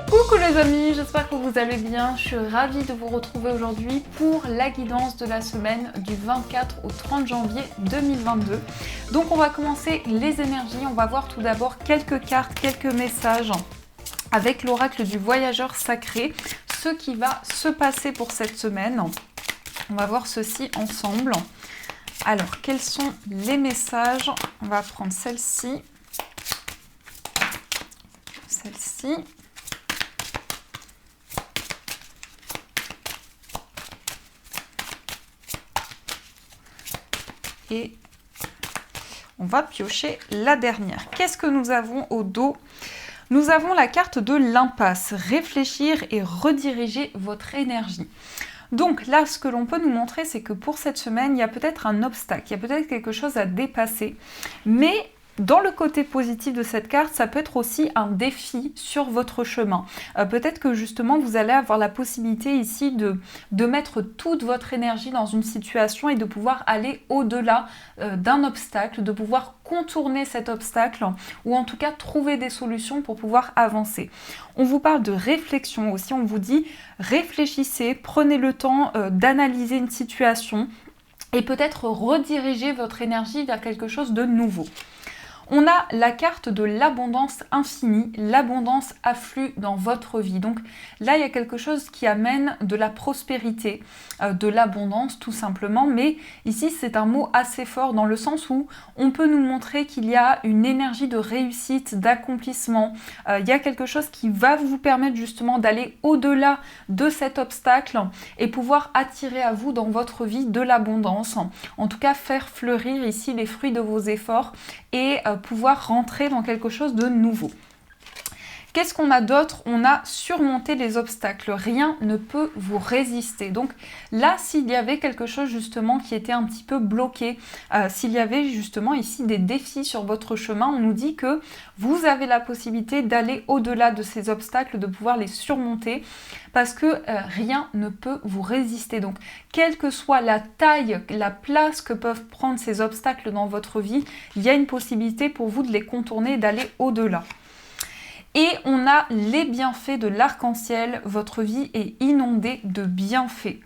Coucou les amis, j'espère que vous allez bien. Je suis ravie de vous retrouver aujourd'hui pour la guidance de la semaine du 24 au 30 janvier 2022. Donc on va commencer les énergies, on va voir tout d'abord quelques cartes, quelques messages avec l'oracle du voyageur sacré, ce qui va se passer pour cette semaine. On va voir ceci ensemble. Alors, quels sont les messages? On va prendre celle-ci. Celle-ci. Et on va piocher la dernière. Qu'est-ce que nous avons au dos? Nous avons la carte de l'impasse. Réfléchir et rediriger votre énergie. Donc là, ce que l'on peut nous montrer, c'est que pour cette semaine, il y a peut-être un obstacle, il y a peut-être quelque chose à dépasser. Mais dans le côté positif de cette carte, ça peut être aussi un défi sur votre chemin. Peut-être que justement, vous allez avoir la possibilité ici de mettre toute votre énergie dans une situation et de pouvoir aller au-delà d'un obstacle, de pouvoir contourner cet obstacle ou en tout cas trouver des solutions pour pouvoir avancer. On vous parle de réflexion aussi, on vous dit réfléchissez, prenez le temps d'analyser une situation et peut-être rediriger votre énergie vers quelque chose de nouveau. On a la carte de l'abondance infinie, l'abondance afflue dans votre vie. Donc là, il y a quelque chose qui amène de la prospérité, de l'abondance tout simplement. Mais ici, c'est un mot assez fort dans le sens où on peut nous montrer qu'il y a une énergie de réussite, d'accomplissement. Il y a quelque chose qui va vous permettre justement d'aller au-delà de cet obstacle et pouvoir attirer à vous dans votre vie de l'abondance. En tout cas, faire fleurir ici les fruits de vos efforts et pouvoir rentrer dans quelque chose de nouveau. Qu'est-ce qu'on a d'autre? On a surmonté les obstacles. Rien ne peut vous résister. Donc là, s'il y avait quelque chose justement qui était un petit peu bloqué, s'il y avait justement ici des défis sur votre chemin, on nous dit que vous avez la possibilité d'aller au-delà de ces obstacles, de pouvoir les surmonter parce que rien ne peut vous résister. Donc, quelle que soit la taille, la place que peuvent prendre ces obstacles dans votre vie, il y a une possibilité pour vous de les contourner et d'aller au-delà. Et on a les bienfaits de l'arc-en-ciel. Votre vie est inondée de bienfaits.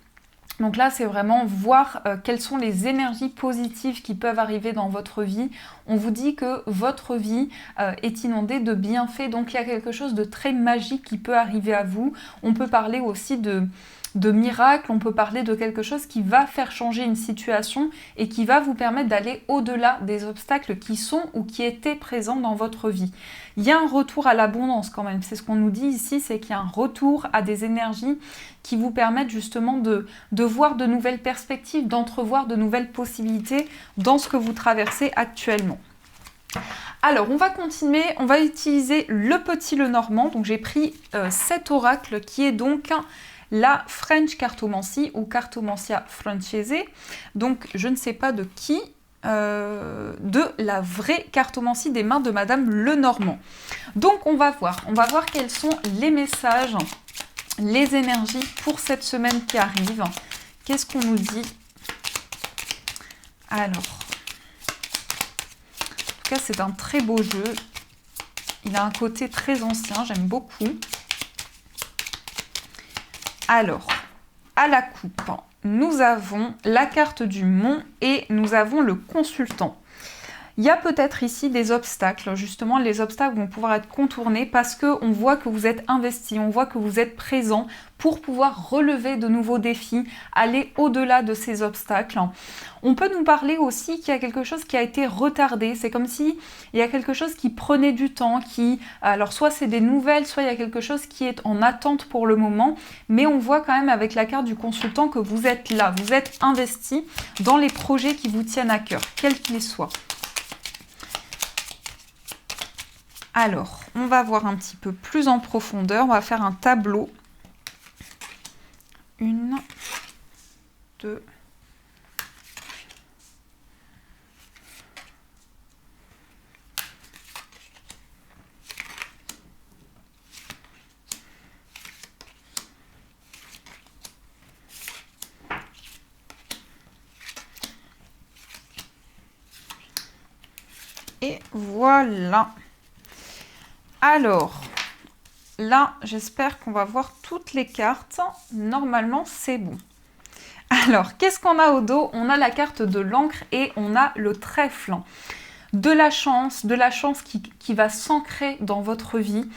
Donc là, c'est vraiment voir quelles sont les énergies positives qui peuvent arriver dans votre vie. On vous dit que votre vie est inondée de bienfaits. Donc il y a quelque chose de très magique qui peut arriver à vous. On peut parler aussi de miracles, on peut parler de quelque chose qui va faire changer une situation et qui va vous permettre d'aller au-delà des obstacles qui sont ou qui étaient présents dans votre vie. Il y a un retour à l'abondance quand même, c'est ce qu'on nous dit ici, c'est qu'il y a un retour à des énergies qui vous permettent justement de voir de nouvelles perspectives, d'entrevoir de nouvelles possibilités dans ce que vous traversez actuellement. Alors, on va continuer, on va utiliser le petit Lenormand. Donc, j'ai pris cet oracle qui est donc la French Cartomancie ou Cartomancia Francese. Donc, je ne sais pas de qui, de la vraie cartomancie des mains de Madame Lenormand. Donc, on va voir quels sont les messages, les énergies pour cette semaine qui arrive. Qu'est-ce qu'on nous dit? Alors, en tout cas, c'est un très beau jeu. Il a un côté très ancien, j'aime beaucoup. Alors, à la coupe, nous avons la carte du mont et nous avons le consultant. Il y a peut-être ici des obstacles, justement les obstacles vont pouvoir être contournés parce qu'on voit que vous êtes investi, on voit que vous êtes présent pour pouvoir relever de nouveaux défis, aller au-delà de ces obstacles. On peut nous parler aussi qu'il y a quelque chose qui a été retardé, c'est comme si il y a quelque chose qui prenait du temps, alors soit c'est des nouvelles, soit il y a quelque chose qui est en attente pour le moment, mais on voit quand même avec la carte du consultant que vous êtes là, vous êtes investi dans les projets qui vous tiennent à cœur, quels qu'ils soient. Alors, on va voir un petit peu plus en profondeur. On va faire un tableau. 1, 2. Et voilà. Alors, là, j'espère qu'on va voir toutes les cartes. Normalement, c'est bon. Alors, qu'est-ce qu'on a au dos? On a la carte de l'encre et on a le trèfle. De la chance qui va s'ancrer dans votre vie,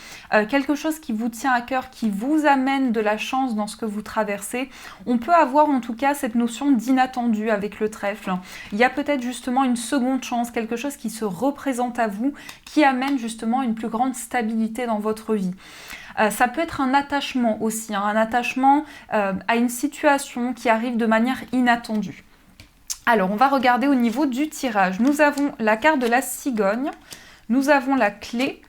quelque chose qui vous tient à cœur, qui vous amène de la chance dans ce que vous traversez. On peut avoir en tout cas cette notion d'inattendu avec le trèfle. Il y a peut-être justement une seconde chance, quelque chose qui se représente à vous, qui amène justement une plus grande stabilité dans votre vie. Ça peut être un attachement aussi, hein, un attachement à une situation qui arrive de manière inattendue. Alors, on va regarder au niveau du tirage. Nous avons la carte de la cigogne, nous avons la clé,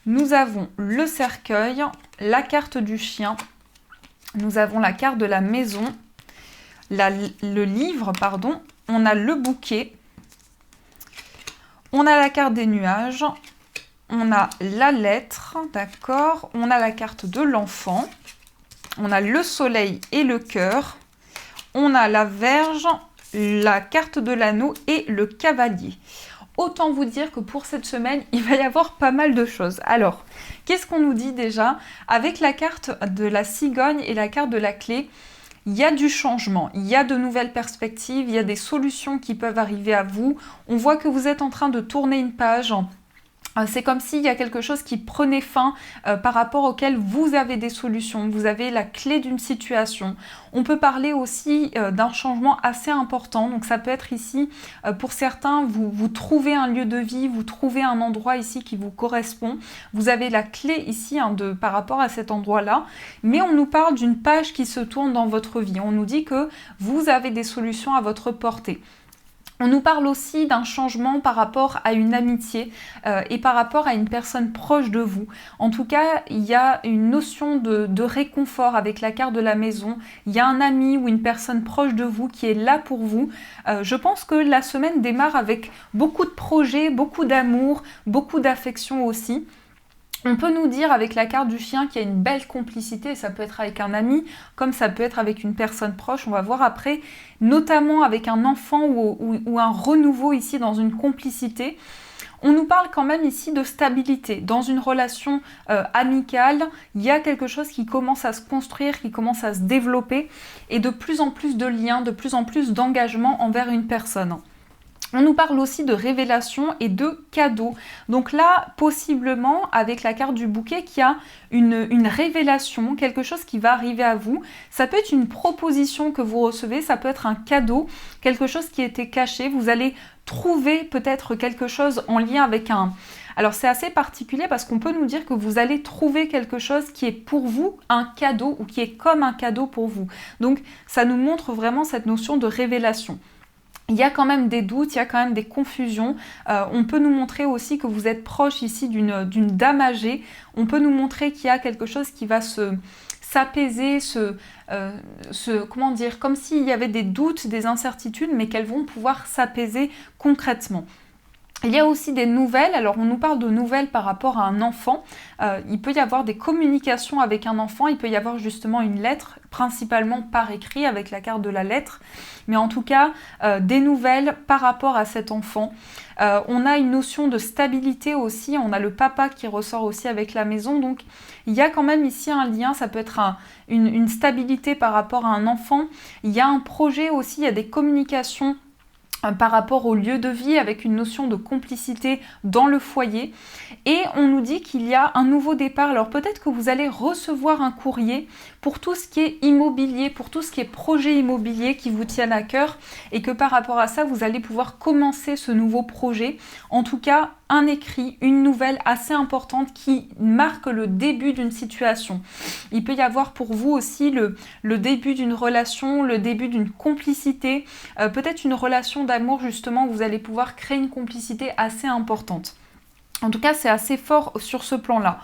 nous avons le cercueil, la carte du chien, nous avons la carte de la maison, le livre, pardon, on a le bouquet, on a la carte des nuages, on a la lettre, d'accord, on a la carte de l'enfant, on a le soleil et le cœur, on a la verge, la carte de l'anneau et le cavalier. Autant vous dire que pour cette semaine, il va y avoir pas mal de choses. Alors, qu'est-ce qu'on nous dit déjà? Avec la carte de la cigogne et la carte de la clé, il y a du changement, il y a de nouvelles perspectives, il y a des solutions qui peuvent arriver à vous. On voit que vous êtes en train de tourner une page. C'est comme s'il y a quelque chose qui prenait fin par rapport auquel vous avez des solutions, vous avez la clé d'une situation. On peut parler aussi d'un changement assez important, donc ça peut être ici, pour certains, vous trouvez un lieu de vie, vous trouvez un endroit ici qui vous correspond. Vous avez la clé ici par rapport à cet endroit-là, mais on nous parle d'une page qui se tourne dans votre vie. On nous dit que vous avez des solutions à votre portée. On nous parle aussi d'un changement par rapport à une amitié et par rapport à une personne proche de vous. En tout cas, il y a une notion de réconfort avec la carte de la maison. Il y a un ami ou une personne proche de vous qui est là pour vous. Je pense que la semaine démarre avec beaucoup de projets, beaucoup d'amour, beaucoup d'affection aussi. On peut nous dire avec la carte du chien qu'il y a une belle complicité, ça peut être avec un ami, comme ça peut être avec une personne proche, on va voir après, notamment avec un enfant ou un renouveau ici dans une complicité. On nous parle quand même ici de stabilité. Dans une relation amicale, il y a quelque chose qui commence à se construire, qui commence à se développer, et de plus en plus de liens, de plus en plus d'engagement envers une personne. On nous parle aussi de révélation et de cadeaux. Donc là, possiblement, avec la carte du bouquet, qu'il y a une révélation, quelque chose qui va arriver à vous. Ça peut être une proposition que vous recevez, ça peut être un cadeau, quelque chose qui était caché. Vous allez trouver peut-être quelque chose en lien avec un... Alors c'est assez particulier parce qu'on peut nous dire que vous allez trouver quelque chose qui est pour vous un cadeau ou qui est comme un cadeau pour vous. Donc ça nous montre vraiment cette notion de révélation. Il y a quand même des doutes, il y a quand même des confusions. On peut nous montrer aussi que vous êtes proche ici d'une dame âgée. On peut nous montrer qu'il y a quelque chose qui va s'apaiser, comment dire, comme s'il y avait des doutes, des incertitudes, mais qu'elles vont pouvoir s'apaiser concrètement. Il y a aussi des nouvelles, alors on nous parle de nouvelles par rapport à un enfant, il peut y avoir des communications avec un enfant, il peut y avoir justement une lettre, principalement par écrit avec la carte de la lettre, mais en tout cas des nouvelles par rapport à cet enfant. On a une notion de stabilité aussi, on a le papa qui ressort aussi avec la maison, donc il y a quand même ici un lien, ça peut être une stabilité par rapport à un enfant, il y a un projet aussi, il y a des communications par rapport au lieu de vie avec une notion de complicité dans le foyer et on nous dit qu'il y a un nouveau départ. Alors peut-être que vous allez recevoir un courrier pour tout ce qui est immobilier, pour tout ce qui est projet immobilier qui vous tiennent à cœur et que par rapport à ça vous allez pouvoir commencer ce nouveau projet. En tout cas un écrit, une nouvelle assez importante qui marque le début d'une situation. Il peut y avoir pour vous aussi le début d'une relation, le début d'une complicité, peut-être une relation d'amour justement où vous allez pouvoir créer une complicité assez importante. En tout cas, c'est assez fort sur ce plan-là.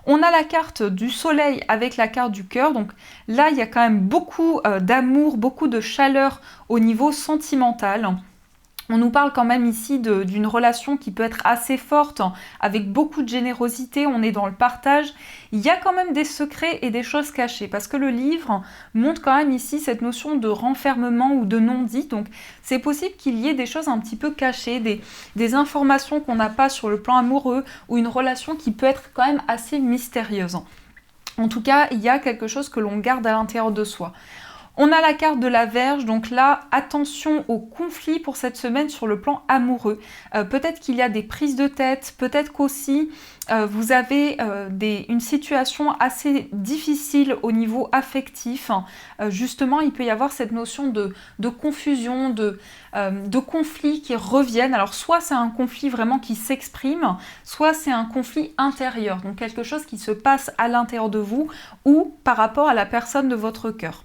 On a la carte du soleil avec la carte du cœur. Donc là, il y a quand même beaucoup d'amour, beaucoup de chaleur au niveau sentimental. On nous parle quand même ici d'une relation qui peut être assez forte, avec beaucoup de générosité, on est dans le partage. Il y a quand même des secrets et des choses cachées, parce que le livre montre quand même ici cette notion de renfermement ou de non-dit. Donc c'est possible qu'il y ait des choses un petit peu cachées, des informations qu'on n'a pas sur le plan amoureux, ou une relation qui peut être quand même assez mystérieuse. En tout cas, il y a quelque chose que l'on garde à l'intérieur de soi. On a la carte de la Vierge, donc là, attention aux conflits pour cette semaine sur le plan amoureux. Peut-être qu'il y a des prises de tête, peut-être qu'aussi vous avez une situation assez difficile au niveau affectif. Justement, il peut y avoir cette notion de confusion, de conflits qui reviennent. Alors, soit c'est un conflit vraiment qui s'exprime, soit c'est un conflit intérieur, donc quelque chose qui se passe à l'intérieur de vous ou par rapport à la personne de votre cœur.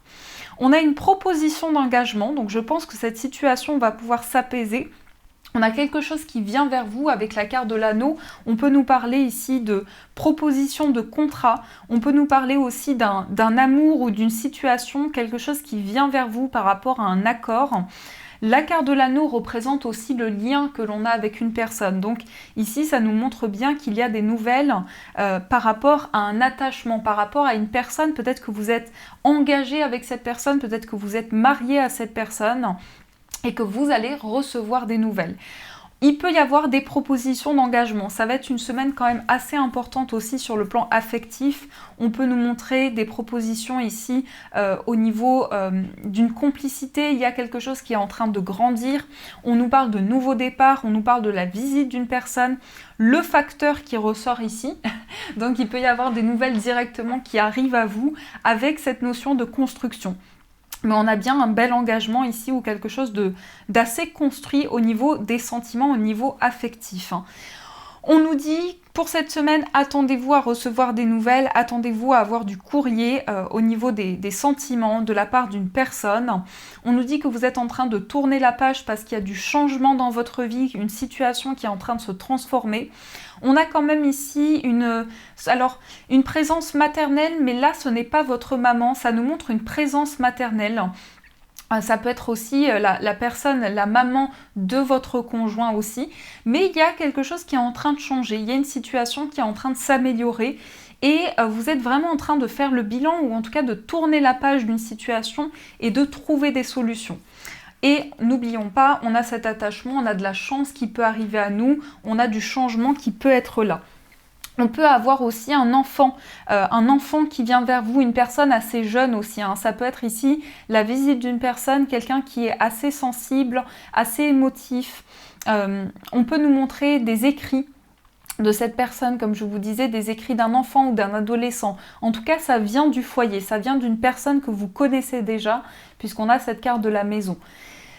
On a une proposition d'engagement, donc je pense que cette situation va pouvoir s'apaiser. On a quelque chose qui vient vers vous avec la carte de l'anneau. On peut nous parler ici de proposition de contrat. On peut nous parler aussi d'un amour ou d'une situation, quelque chose qui vient vers vous par rapport à un accord. La carte de l'anneau représente aussi le lien que l'on a avec une personne. Donc ici, ça nous montre bien qu'il y a des nouvelles par rapport à un attachement, par rapport à une personne. Peut-être que vous êtes engagé avec cette personne, peut-être que vous êtes marié à cette personne et que vous allez recevoir des nouvelles. Il peut y avoir des propositions d'engagement. Ça va être une semaine quand même assez importante aussi sur le plan affectif. On peut nous montrer des propositions ici au niveau d'une complicité. Il y a quelque chose qui est en train de grandir. On nous parle de nouveaux départs, on nous parle de la visite d'une personne. Le facteur qui ressort ici. Donc il peut y avoir des nouvelles directement qui arrivent à vous avec cette notion de construction. Mais on a bien un bel engagement ici ou quelque chose d'assez construit au niveau des sentiments, au niveau affectif. On nous dit, pour cette semaine, attendez-vous à recevoir des nouvelles, attendez-vous à avoir du courrier au niveau des sentiments de la part d'une personne. On nous dit que vous êtes en train de tourner la page parce qu'il y a du changement dans votre vie, une situation qui est en train de se transformer. On a quand même ici une présence maternelle, mais là, ce n'est pas votre maman, ça nous montre une présence maternelle. Ça peut être aussi la personne, la maman de votre conjoint aussi. Mais il y a quelque chose qui est en train de changer. Il y a une situation qui est en train de s'améliorer. Et vous êtes vraiment en train de faire le bilan ou en tout cas de tourner la page d'une situation et de trouver des solutions. Et n'oublions pas, on a cet attachement, on a de la chance qui peut arriver à nous, on a du changement qui peut être là. On peut avoir aussi un enfant qui vient vers vous, une personne assez jeune aussi. Ça peut être ici la visite d'une personne, quelqu'un qui est assez sensible, assez émotif. On peut nous montrer des écrits de cette personne, comme je vous disais, des écrits d'un enfant ou d'un adolescent. En tout cas, ça vient du foyer, ça vient d'une personne que vous connaissez déjà, puisqu'on a cette carte de la maison.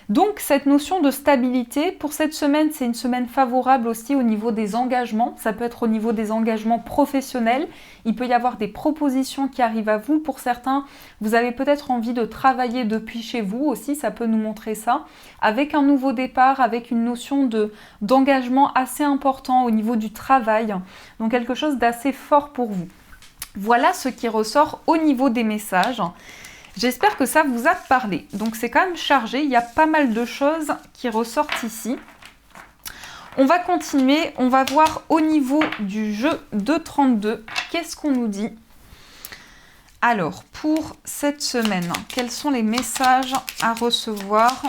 Donc cette notion de stabilité, pour cette semaine, c'est une semaine favorable aussi au niveau des engagements. Ça peut être au niveau des engagements professionnels. Il peut y avoir des propositions qui arrivent à vous. Pour certains, vous avez peut-être envie de travailler depuis chez vous aussi, ça peut nous montrer ça. Avec un nouveau départ, avec une notion d'engagement assez important au niveau du travail. Donc quelque chose d'assez fort pour vous. Voilà ce qui ressort au niveau des messages. J'espère que ça vous a parlé. Donc c'est quand même chargé, il y a pas mal de choses qui ressortent ici. On va continuer, on va voir au niveau du jeu de 32, qu'est-ce qu'on nous dit? Alors, pour cette semaine, quels sont les messages à recevoir ?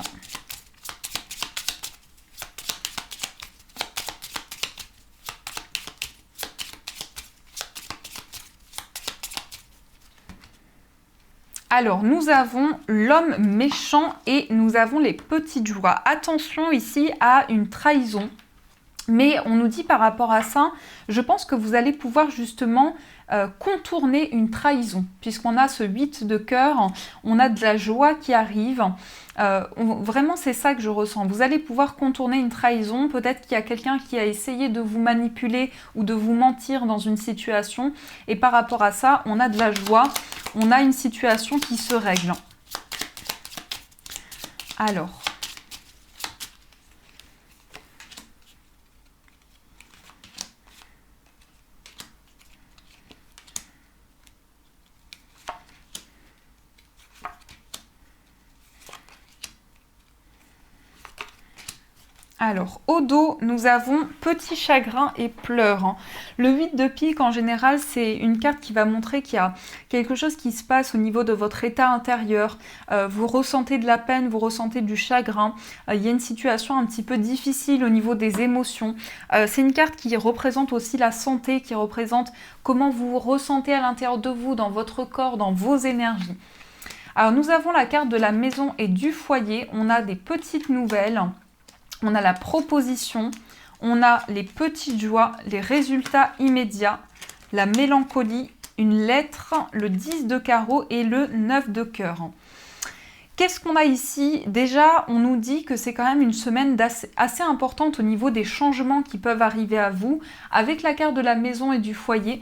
Alors, nous avons l'homme méchant et nous avons les petites joies. Attention ici à une trahison. Mais on nous dit par rapport à ça, je pense que vous allez pouvoir justement contourner une trahison. Puisqu'on a ce 8 de cœur, on a de la joie qui arrive. Vraiment, c'est ça que je ressens. Vous allez pouvoir contourner une trahison. Peut-être qu'il y a quelqu'un qui a essayé de vous manipuler ou de vous mentir dans une situation. Et par rapport à ça, on a de la joie. On a une situation qui se règle. Alors... Alors, au dos, nous avons petit chagrin et pleurs. Le 8 de pique, en général, c'est une carte qui va montrer qu'il y a quelque chose qui se passe au niveau de votre état intérieur. Vous ressentez de la peine, vous ressentez du chagrin. Il y a une situation un petit peu difficile au niveau des émotions. C'est une carte qui représente aussi la santé, qui représente comment vous vous ressentez à l'intérieur de vous, dans votre corps, dans vos énergies. Alors, nous avons la carte de la maison et du foyer. On a des petites nouvelles. On a la proposition, on a les petites joies, les résultats immédiats, la mélancolie, une lettre, le 10 de carreau et le 9 de cœur. Qu'est-ce qu'on a ici? Déjà, on nous dit que c'est quand même une semaine assez importante au niveau des changements qui peuvent arriver à vous. Avec la carte de la maison et du foyer,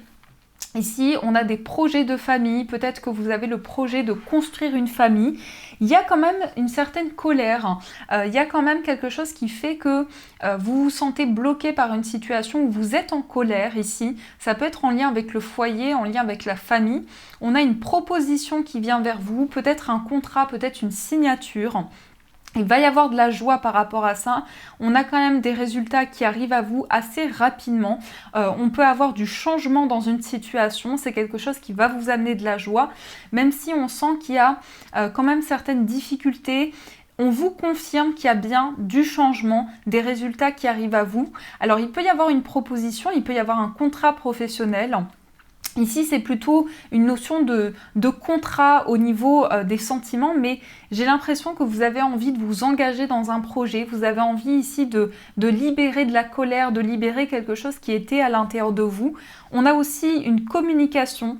ici, on a des projets de famille. Peut-être que vous avez le projet de construire une famille. Il y a quand même une certaine colère. Il y a quand même quelque chose qui fait que vous vous sentez bloqué par une situation où vous êtes en colère ici. Ça peut être en lien avec le foyer, en lien avec la famille. On a une proposition qui vient vers vous, peut-être un contrat, peut-être une signature. Il va y avoir de la joie par rapport à ça. On a quand même des résultats qui arrivent à vous assez rapidement. On peut avoir du changement dans une situation. C'est quelque chose qui va vous amener de la joie. Même si on sent qu'il y a quand même certaines difficultés, on vous confirme qu'il y a bien du changement, des résultats qui arrivent à vous. Alors, il peut y avoir une proposition, il peut y avoir un contrat professionnel. Ici, c'est plutôt une notion de contrat au niveau des sentiments, mais j'ai l'impression que vous avez envie de vous engager dans un projet. Vous avez envie ici de libérer de la colère, de libérer quelque chose qui était à l'intérieur de vous. On a aussi une communication.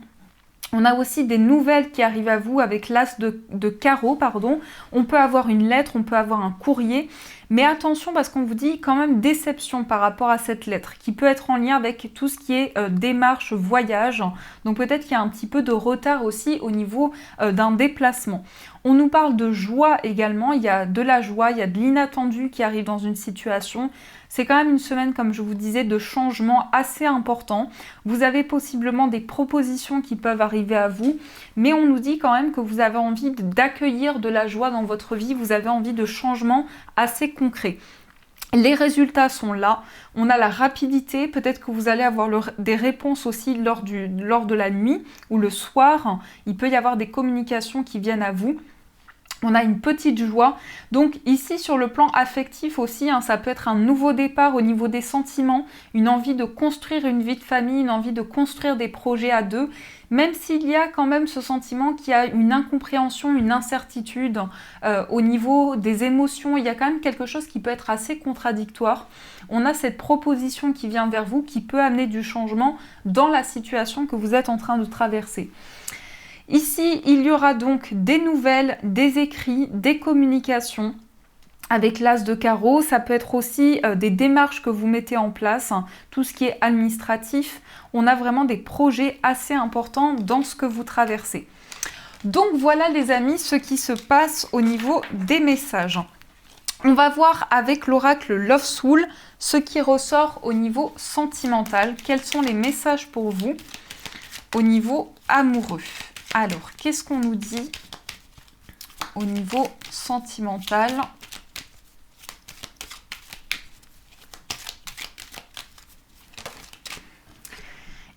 On a aussi des nouvelles qui arrivent à vous avec l'as de carreau, pardon. On peut avoir une lettre, on peut avoir un courrier. Mais attention parce qu'on vous dit quand même déception par rapport à cette lettre qui peut être en lien avec tout ce qui est démarche, voyage. Donc peut-être qu'il y a un petit peu de retard aussi au niveau d'un déplacement. On nous parle de joie également. Il y a de la joie, il y a de l'inattendu qui arrive dans une situation. C'est quand même une semaine, comme je vous disais, de changement assez important. Vous avez possiblement des propositions qui peuvent arriver à vous, mais on nous dit quand même que vous avez envie d'accueillir de la joie dans votre vie, vous avez envie de changements assez concrets. Les résultats sont là, on a la rapidité, peut-être que vous allez avoir des réponses aussi lors de la nuit ou le soir, il peut y avoir des communications qui viennent à vous. On a une petite joie. Donc ici, sur le plan affectif aussi, ça peut être un nouveau départ au niveau des sentiments, une envie de construire une vie de famille, une envie de construire des projets à deux, même s'il y a quand même ce sentiment qu'il y a une incompréhension, une incertitude au niveau des émotions. Il y a quand même quelque chose qui peut être assez contradictoire. On a cette proposition qui vient vers vous, qui peut amener du changement dans la situation que vous êtes en train de traverser. Ici, il y aura donc des nouvelles, des écrits, des communications avec l'as de carreau. Ça peut être aussi des démarches que vous mettez en place, tout ce qui est administratif. On a vraiment des projets assez importants dans ce que vous traversez. Donc voilà les amis, ce qui se passe au niveau des messages. On va voir avec l'oracle Love Soul ce qui ressort au niveau sentimental. Quels sont les messages pour vous au niveau amoureux ? Alors, qu'est-ce qu'on nous dit au niveau sentimental ?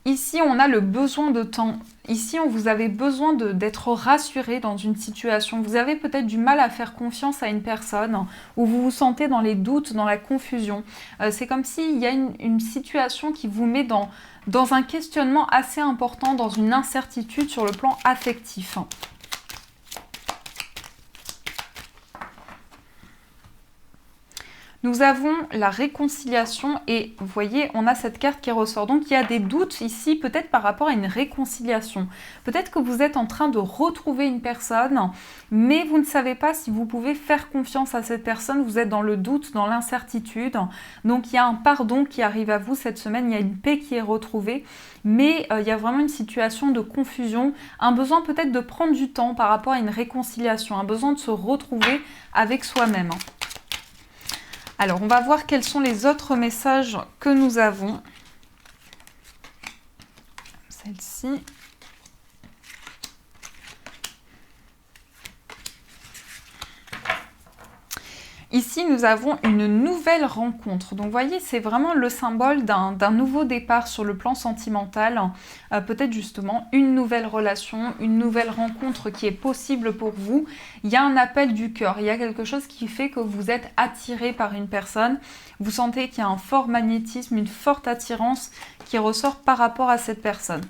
Ici, on a le besoin de temps. Ici, vous avez besoin d'être rassuré dans une situation. Vous avez peut-être du mal à faire confiance à une personne ou vous vous sentez dans les doutes, dans la confusion. C'est comme s'il y a une situation qui vous met dans un questionnement assez important, dans une incertitude sur le plan affectif. Nous avons la réconciliation et vous voyez, on a cette carte qui ressort. Donc il y a des doutes ici, peut-être par rapport à une réconciliation. Peut-être que vous êtes en train de retrouver une personne, mais vous ne savez pas si vous pouvez faire confiance à cette personne. Vous êtes dans le doute, dans l'incertitude. Donc il y a un pardon qui arrive à vous cette semaine, il y a une paix qui est retrouvée. Mais il y a vraiment une situation de confusion, un besoin peut-être de prendre du temps par rapport à une réconciliation, un besoin de se retrouver avec soi-même. Alors, on va voir quels sont les autres messages que nous avons. Celle-ci. Ici, nous avons une nouvelle rencontre. Donc, vous voyez, c'est vraiment le symbole d'un nouveau départ sur le plan sentimental. Peut-être justement une nouvelle relation, une nouvelle rencontre qui est possible pour vous. Il y a un appel du cœur. Il y a quelque chose qui fait que vous êtes attiré par une personne. Vous sentez qu'il y a un fort magnétisme, une forte attirance qui ressort par rapport à cette personne.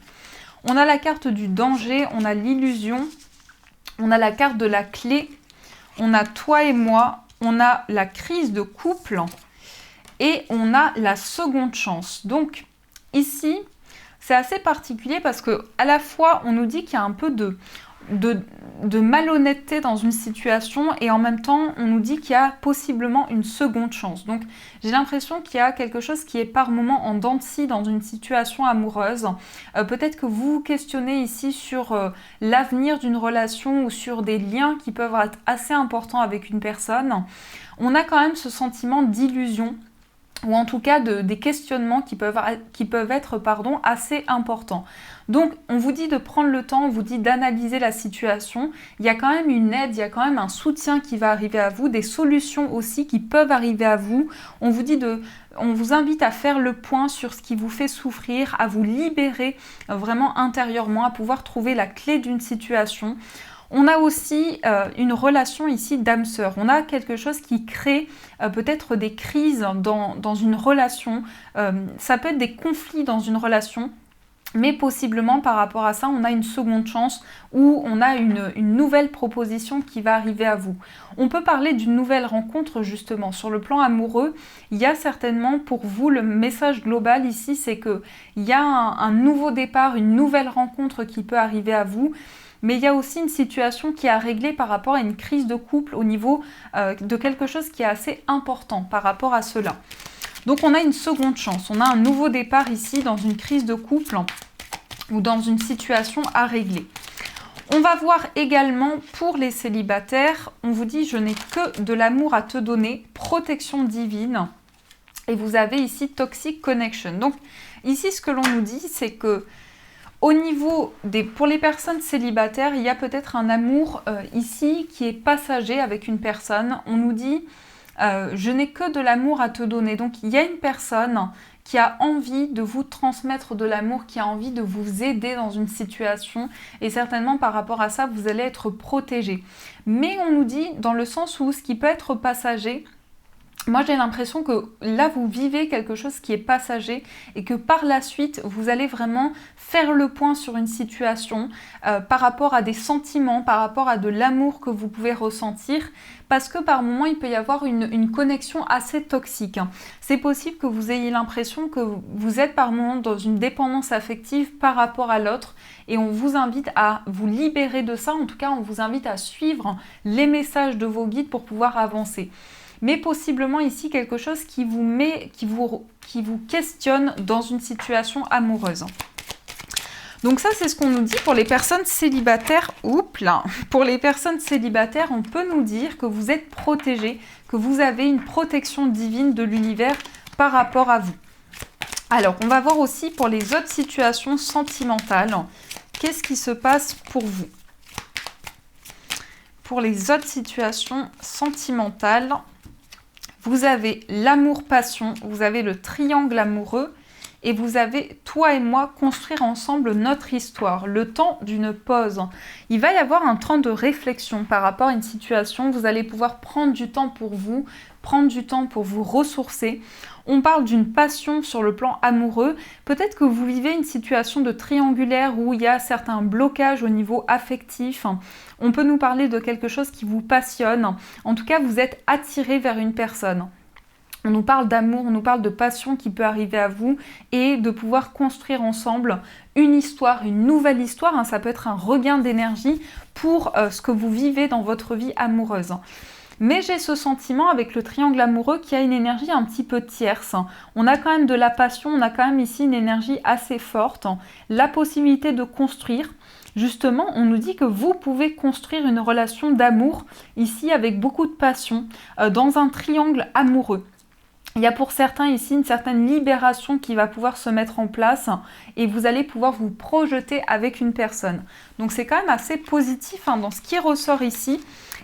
On a la carte du danger, on a l'illusion, on a la carte de la clé, on a toi et moi, on a la crise de couple et on a la seconde chance. Donc ici, c'est assez particulier parce que à la fois, on nous dit qu'il y a un peu de malhonnêteté dans une situation et en même temps, on nous dit qu'il y a possiblement une seconde chance. Donc j'ai l'impression qu'il y a quelque chose qui est par moment en dents de scie dans une situation amoureuse. Peut-être que vous vous questionnez ici sur l'avenir d'une relation ou sur des liens qui peuvent être assez importants avec une personne. On a quand même ce sentiment d'illusion ou en tout cas des questionnements qui peuvent être assez importants. Donc, on vous dit de prendre le temps, on vous dit d'analyser la situation. Il y a quand même une aide, il y a quand même un soutien qui va arriver à vous, des solutions aussi qui peuvent arriver à vous. On vous invite à faire le point sur ce qui vous fait souffrir, à vous libérer vraiment intérieurement, à pouvoir trouver la clé d'une situation. On a aussi une relation ici d'âme-sœur. On a quelque chose qui crée peut-être des crises dans une relation. Ça peut être des conflits dans une relation. Mais possiblement par rapport à ça, on a une seconde chance ou on a une nouvelle proposition qui va arriver à vous. On peut parler d'une nouvelle rencontre justement. Sur le plan amoureux, il y a certainement pour vous le message global ici, c'est qu'il y a un nouveau départ, une nouvelle rencontre qui peut arriver à vous. Mais il y a aussi une situation qui est à régler par rapport à une crise de couple au niveau de quelque chose qui est assez important par rapport à cela. Donc on a une seconde chance, on a un nouveau départ ici dans une crise de couple ou dans une situation à régler. On va voir également pour les célibataires, on vous dit je n'ai que de l'amour à te donner, protection divine. Et vous avez ici Toxic Connection. Donc ici ce que l'on nous dit c'est que au niveau pour les personnes célibataires, il y a peut-être un amour ici qui est passager avec une personne. On nous dit je n'ai que de l'amour à te donner. Donc il y a une personne qui a envie de vous transmettre de l'amour, qui a envie de vous aider dans une situation et certainement par rapport à ça, vous allez être protégé. Mais on nous dit dans le sens où ce qui peut être passager, moi j'ai l'impression que là vous vivez quelque chose qui est passager et que par la suite vous allez vraiment faire le point sur une situation par rapport à des sentiments, par rapport à de l'amour que vous pouvez ressentir parce que par moment il peut y avoir une connexion assez toxique. C'est possible que vous ayez l'impression que vous êtes par moment dans une dépendance affective par rapport à l'autre et on vous invite à vous libérer de ça, en tout cas on vous invite à suivre les messages de vos guides pour pouvoir avancer. Mais possiblement ici quelque chose qui vous questionne dans une situation amoureuse. Donc ça, c'est ce qu'on nous dit pour les personnes célibataires. Pour les personnes célibataires, on peut nous dire que vous êtes protégés, que vous avez une protection divine de l'univers par rapport à vous. Alors, on va voir aussi pour les autres situations sentimentales. Qu'est-ce qui se passe pour vous ? Pour les autres situations sentimentales, vous avez l'amour-passion, vous avez le triangle amoureux et vous avez toi et moi construire ensemble notre histoire, le temps d'une pause. Il va y avoir un temps de réflexion par rapport à une situation, vous allez pouvoir prendre du temps pour vous, prendre du temps pour vous ressourcer. On parle d'une passion sur le plan amoureux. Peut-être que vous vivez une situation de triangulaire où il y a certains blocages au niveau affectif. On peut nous parler de quelque chose qui vous passionne. En tout cas, vous êtes attiré vers une personne. On nous parle d'amour, on nous parle de passion qui peut arriver à vous et de pouvoir construire ensemble une histoire, une nouvelle histoire. Ça peut être un regain d'énergie pour ce que vous vivez dans votre vie amoureuse. Mais j'ai ce sentiment avec le triangle amoureux qui a une énergie un petit peu tierce. On a quand même de la passion, on a quand même ici une énergie assez forte. La possibilité de construire. Justement, on nous dit que vous pouvez construire une relation d'amour ici avec beaucoup de passion dans un triangle amoureux. Il y a pour certains ici une certaine libération qui va pouvoir se mettre en place et vous allez pouvoir vous projeter avec une personne. Donc c'est quand même assez positif dans ce qui ressort ici.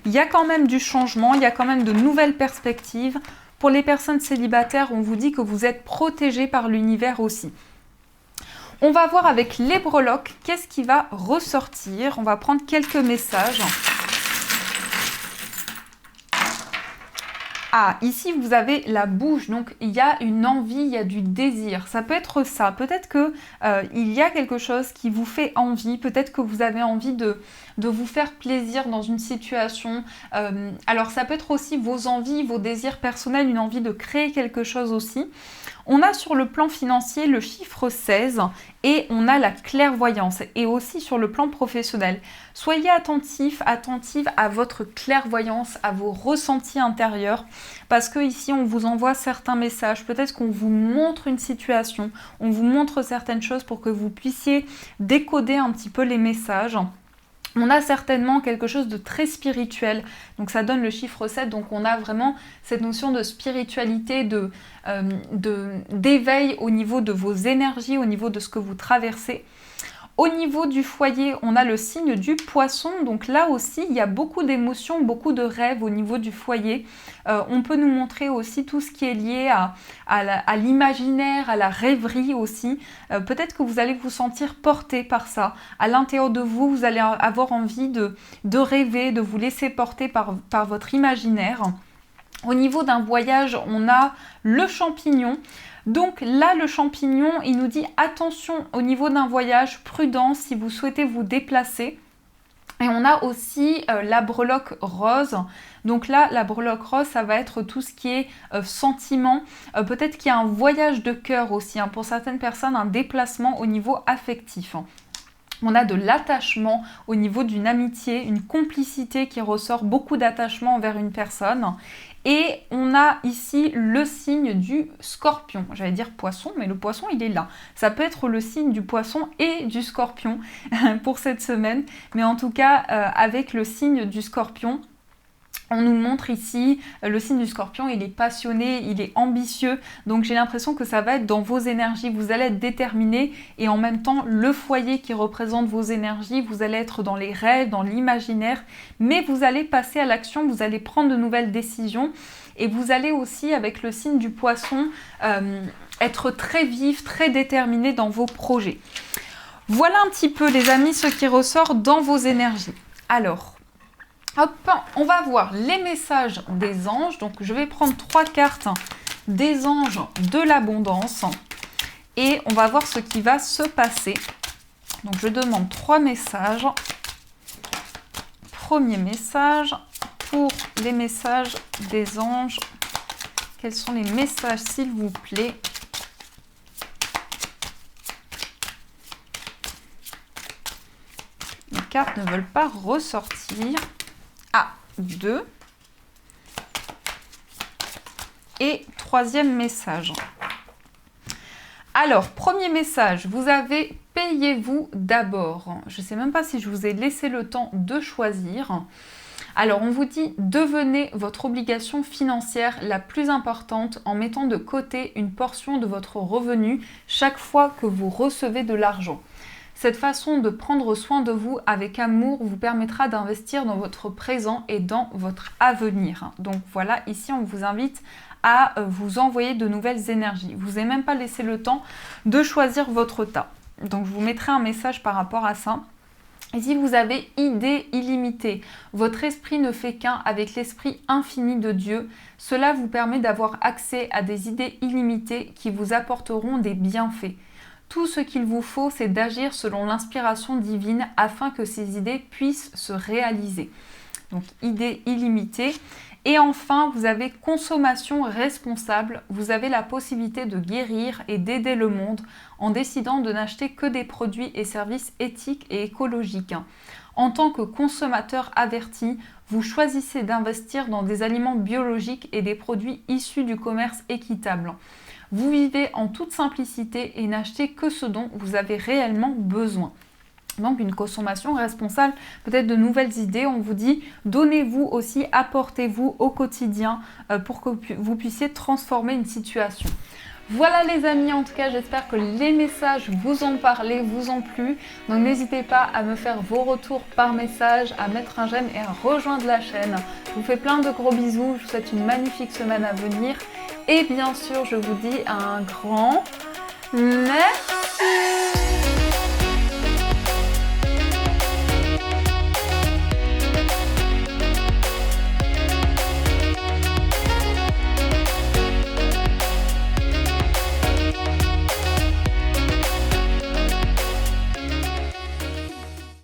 Il y a quand même du changement, il y a quand même de nouvelles perspectives. Pour les personnes célibataires, on vous dit que vous êtes protégés par l'univers aussi. On va voir avec les breloques qu'est-ce qui va ressortir. On va prendre quelques messages. Ah, ici vous avez la bouche, donc il y a une envie, il y a du désir. Ça peut être ça. Peut-être que il y a quelque chose qui vous fait envie. Peut-être que vous avez envie de vous faire plaisir dans une situation. Alors ça peut être aussi vos envies, vos désirs personnels, une envie de créer quelque chose aussi. On a sur le plan financier le chiffre 16 et on a la clairvoyance. Et aussi sur le plan professionnel. Soyez attentifs, attentives à votre clairvoyance, à vos ressentis intérieurs. Parce que ici, on vous envoie certains messages. Peut-être qu'on vous montre une situation. On vous montre certaines choses pour que vous puissiez décoder un petit peu les messages. On a certainement quelque chose de très spirituel, donc ça donne le chiffre 7, donc on a vraiment cette notion de spiritualité, d'éveil au niveau de vos énergies, au niveau de ce que vous traversez. Au niveau du foyer, on a le signe du poisson, donc là aussi il y a beaucoup d'émotions, beaucoup de rêves au niveau du foyer. On peut nous montrer aussi tout ce qui est lié à l'imaginaire, à la rêverie aussi. Peut-être que vous allez vous sentir porté par ça. À l'intérieur de vous, vous allez avoir envie de rêver, de vous laisser porter par votre imaginaire. Au niveau d'un voyage, on a le champignon. Donc là, le champignon, il nous dit attention au niveau d'un voyage, prudence si vous souhaitez vous déplacer. Et on a aussi la breloque rose. Donc là, la breloque rose, ça va être tout ce qui est sentiment. Peut-être qu'il y a un voyage de cœur aussi. Pour certaines personnes, un déplacement au niveau affectif. On a de l'attachement au niveau d'une amitié, une complicité qui ressort, beaucoup d'attachement envers une personne. Et on a ici le signe du scorpion. J'allais dire poisson, mais le poisson, il est là. Ça peut être le signe du poisson et du scorpion pour cette semaine. Mais en tout cas, avec le signe du scorpion, on nous montre ici, le signe du scorpion, il est passionné, il est ambitieux. Donc j'ai l'impression que ça va être dans vos énergies. Vous allez être déterminé et en même temps, le foyer qui représente vos énergies, vous allez être dans les rêves, dans l'imaginaire. Mais vous allez passer à l'action, vous allez prendre de nouvelles décisions. Et vous allez aussi, avec le signe du poisson, être très vif, très déterminé dans vos projets. Voilà un petit peu, les amis, ce qui ressort dans vos énergies. Alors, hop, on va voir les messages des anges. Donc, je vais prendre 3 cartes des anges de l'abondance et on va voir ce qui va se passer. Donc, je demande 3 messages. Premier message pour les messages des anges. Quels sont les messages, s'il vous plaît? Les cartes ne veulent pas ressortir. Ah, 2. Et 3e message. Alors, premier message, vous avez « Payez-vous d'abord ». Je ne sais même pas si je vous ai laissé le temps de choisir. Alors, on vous dit « Devenez votre obligation financière la plus importante en mettant de côté une portion de votre revenu chaque fois que vous recevez de l'argent ». Cette façon de prendre soin de vous avec amour vous permettra d'investir dans votre présent et dans votre avenir. Donc voilà, ici on vous invite à vous envoyer de nouvelles énergies. Vous n'avez même pas laissé le temps de choisir votre tas. Donc je vous mettrai un message par rapport à ça. Ici vous avez idée illimitée. Votre esprit ne fait qu'un avec l'esprit infini de Dieu. Cela vous permet d'avoir accès à des idées illimitées qui vous apporteront des bienfaits. Tout ce qu'il vous faut, c'est d'agir selon l'inspiration divine afin que ces idées puissent se réaliser. Donc, idée illimitée. Et enfin, vous avez consommation responsable. Vous avez la possibilité de guérir et d'aider le monde en décidant de n'acheter que des produits et services éthiques et écologiques. En tant que consommateur averti, vous choisissez d'investir dans des aliments biologiques et des produits issus du commerce équitable. Vous vivez en toute simplicité et n'achetez que ce dont vous avez réellement besoin. Donc une consommation responsable, peut-être de nouvelles idées. On vous dit, donnez-vous aussi, apportez-vous au quotidien pour que vous puissiez transformer une situation. Voilà les amis, en tout cas j'espère que les messages vous ont parlé, vous ont plu. Donc n'hésitez pas à me faire vos retours par message, à mettre un j'aime et à rejoindre la chaîne. Je vous fais plein de gros bisous, je vous souhaite une magnifique semaine à venir. Et bien sûr je vous dis un grand merci.